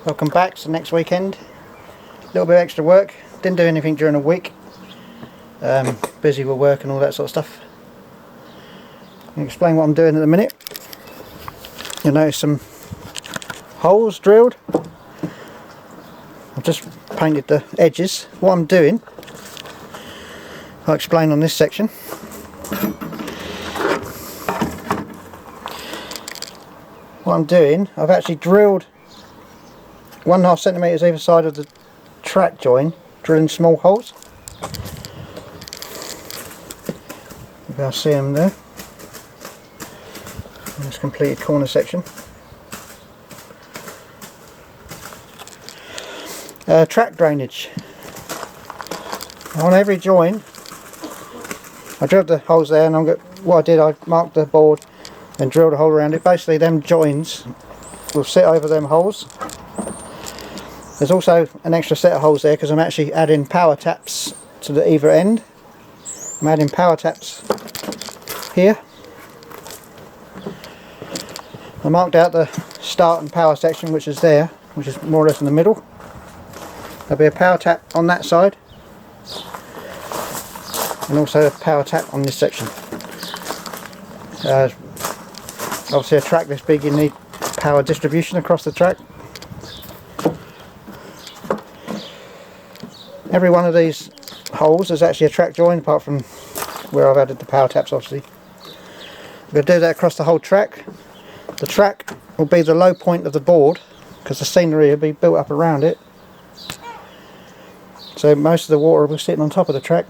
Welcome back. So next weekend, a little bit of extra work. Didn't do anything during the week. Busy with work and all that sort of stuff. I'll explain what I'm doing in a minute. You'll notice some holes drilled. I've just painted the edges. What I'm doing, I'll explain on this section. What I'm doing, I've actually drilled 1.5 centimetres either side of the track join, drilling small holes. You can see them there. In this completed corner section. Track drainage. On every join, I drilled the holes there, and what I did, I marked the board and drilled a hole around it. Basically, them joins will sit over them holes. There's also an extra set of holes there because I'm actually adding power taps to the either end. I'm adding power taps here. I marked out the start and power section, which is there, which is more or less in the middle. There'll be a power tap on that side, and also a power tap on this section. Obviously, a track this big, you need power distribution across the track. Every one of these holes is actually a track join, apart from where I've added the power taps, obviously. I'm going to do that across the whole track. The track will be the low point of the board because the scenery will be built up around it. So most of the water will be sitting on top of the track.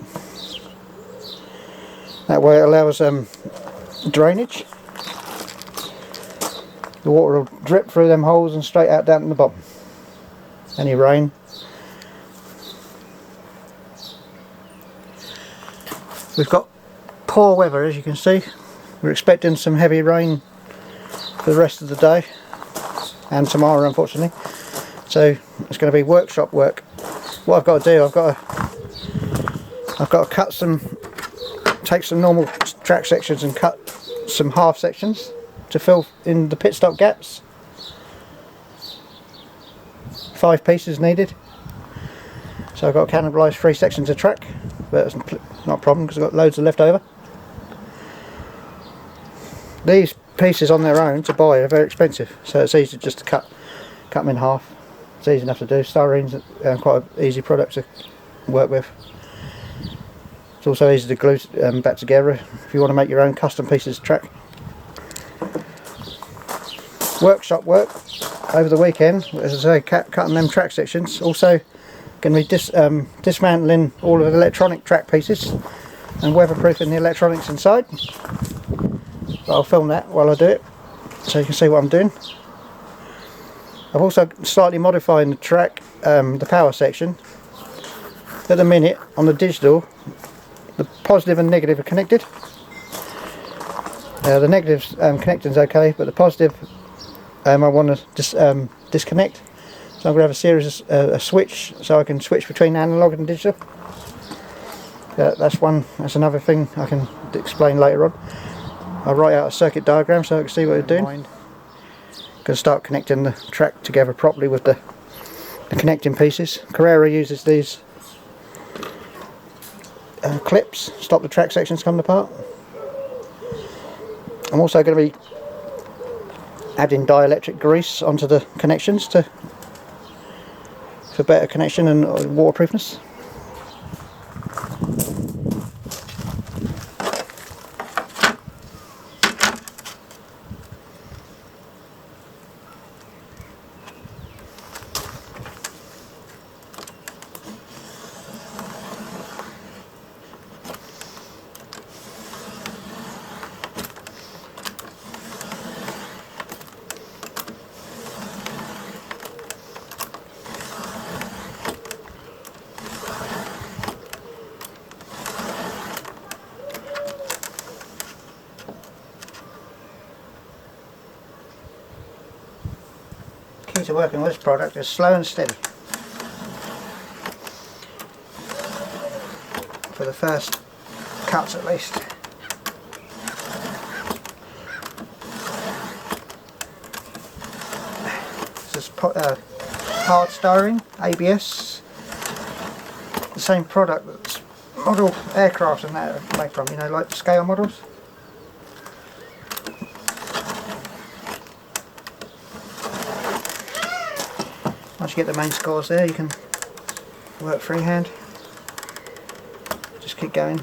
That way it allows drainage. The water will drip through them holes and straight out down to the bottom. Any rain. We've got poor weather, as you can see. We're expecting some heavy rain for the rest of the day and tomorrow, unfortunately. So it's going to be workshop work. What I've got to do, I've got to take some normal track sections and cut some half sections to fill in the pit stop gaps. 5 pieces needed. So I've got to cannibalise 3 sections of track, but it's not a problem because I've got loads of left over. These pieces on their own to buy are very expensive, so it's easy just to cut them in half. It's easy enough to do. Styrene's quite an easy product to work with. It's also easy to glue back together if you want to make your own custom pieces of track. Workshop work over the weekend, as I say, cutting them track sections. Also going to be dismantling all of the electronic track pieces and weatherproofing the electronics inside. But I'll film that while I do it so you can see what I'm doing. I've also slightly modifying the track, the power section. At the minute on the digital, the positive and negative are connected. The negative connecting is okay, but the positive I want to disconnect. So I'm going to have a series of a switch, so I can switch between analog and digital. That's another thing I can explain later on. I'll write out a circuit diagram so I can see what it's doing. Going to start connecting the track together properly with the connecting pieces. Carrera uses these clips, stop the track sections coming apart. I'm also going to be adding dielectric grease onto the connections for better connection and waterproofness. Key to working with this product is slow and steady. For the first cuts at least. Just hard styrene, ABS. The same product that's model aircraft and that are made from, you know, like scale models. Once you get the main scores there, you can work freehand. Just keep going.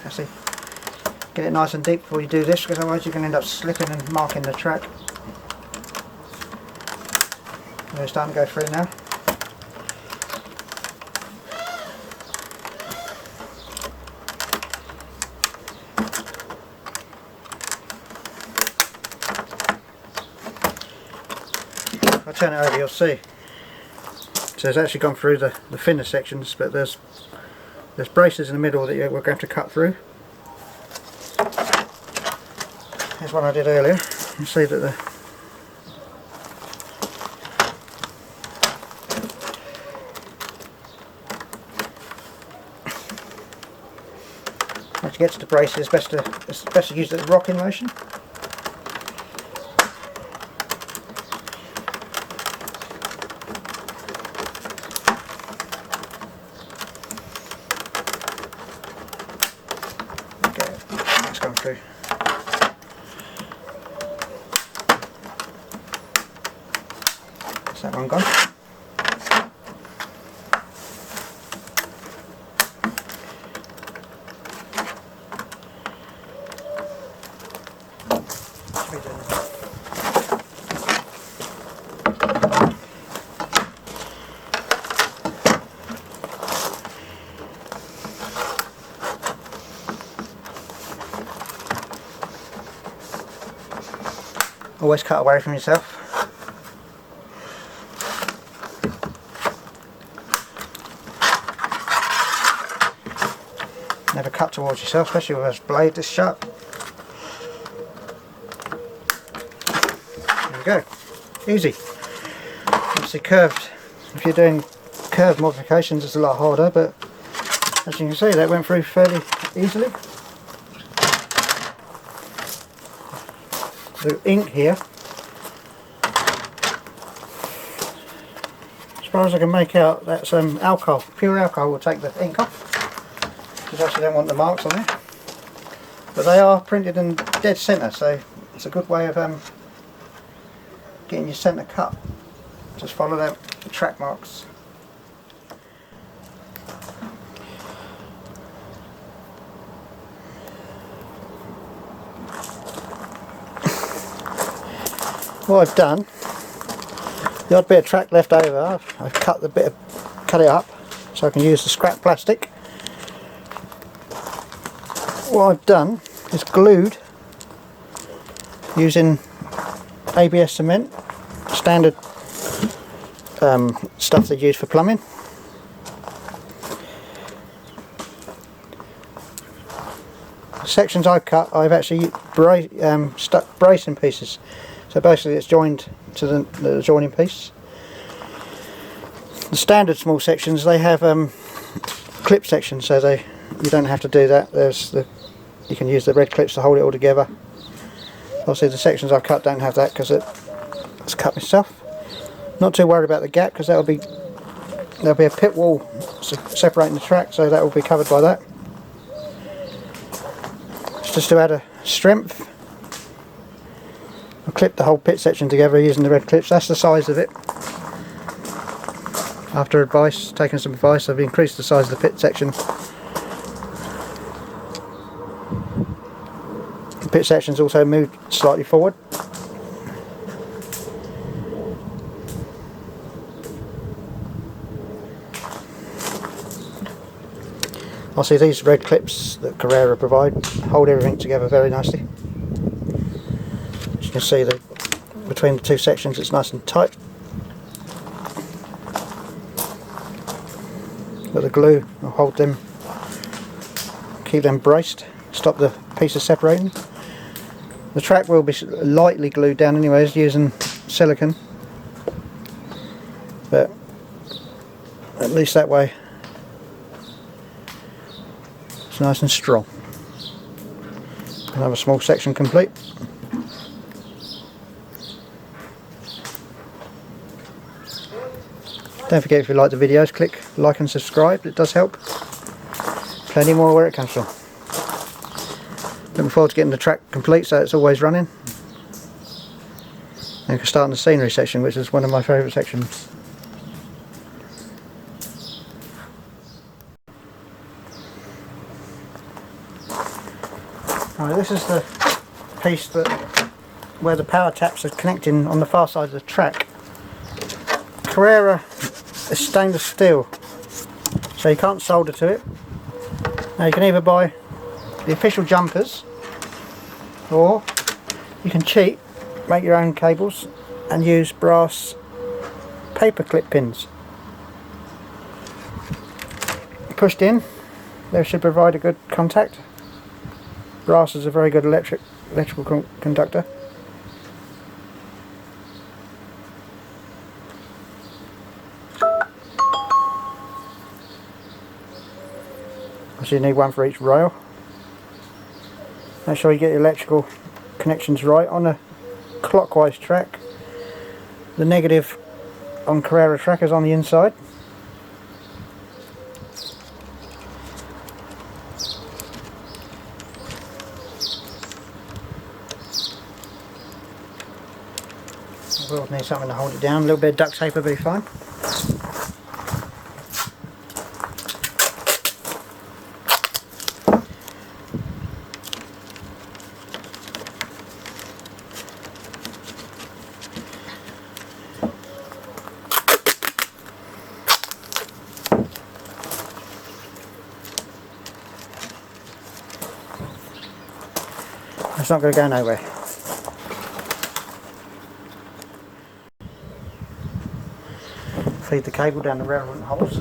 Actually, get it nice and deep before you do this, because otherwise you can end up slipping and marking the track. We're starting to go through now. If I turn it over, you'll see. So it's actually gone through the thinner sections, but there's braces in the middle that we're going to have to cut through. Here's one I did earlier. You see that once you get to the braces, it's best to use the rocking motion. Okay, that's gone through. Is that one gone? Always cut away from yourself. Never cut towards yourself, especially with a blade this sharp. There we go. Easy. Obviously curved. If you're doing curved modifications, it's a lot harder, but as you can see, that went through fairly easily. The ink here, as far as I can make out, that's alcohol. Pure alcohol will take the ink off, because I actually don't want the marks on there. But they are printed in dead centre, so it's a good way of getting your centre cut. Just follow the track marks. What I've done, the odd bit of track left over, I've cut it up so I can use the scrap plastic. What I've done is glued using ABS cement, standard stuff they use for plumbing. The sections I cut, I've actually stuck bracing pieces. So basically it's joined to the joining piece. The standard small sections, they have clip sections, so you don't have to do that. You can use the red clips to hold it all together. Obviously the sections I've cut don't have that because it's cut myself. Not too worried about the gap, because there'll be a pit wall separating the track, so that will be covered by that. It's just to add a strength. I clipped the whole pit section together using the red clips. That's the size of it. After taking some advice, I've increased the size of the pit section. The pit section's also moved slightly forward. Obviously these red clips that Carrera provide hold everything together very nicely. You can see that between the two sections it's nice and tight. But the glue will hold them, keep them braced, stop the pieces separating. The track will be lightly glued down anyways using silicone, but at least that way it's nice and strong. Another small section complete. Don't forget, if you like the videos, click like and subscribe, it does help. Plenty more where it comes from. Looking forward to getting the track complete so it's always running. And we can start on the scenery section, which is one of my favourite sections. Right, this is the piece where the power taps are connecting on the far side of the track. Carrera is stainless steel, so you can't solder to it. Now you can either buy the official jumpers, or you can cheat, make your own cables and use brass paper clip pins. Pushed in, they should provide a good contact. Brass is a very good electrical conductor. So you need one for each rail. Make sure you get your electrical connections right. On a clockwise track, the negative on Carrera track is on the inside. We'll need something to hold it down. A little bit of duct tape will be fine. It's not going to go nowhere. Feed the cable down the relevant holes.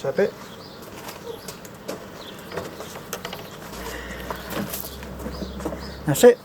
That's a bit. That's it.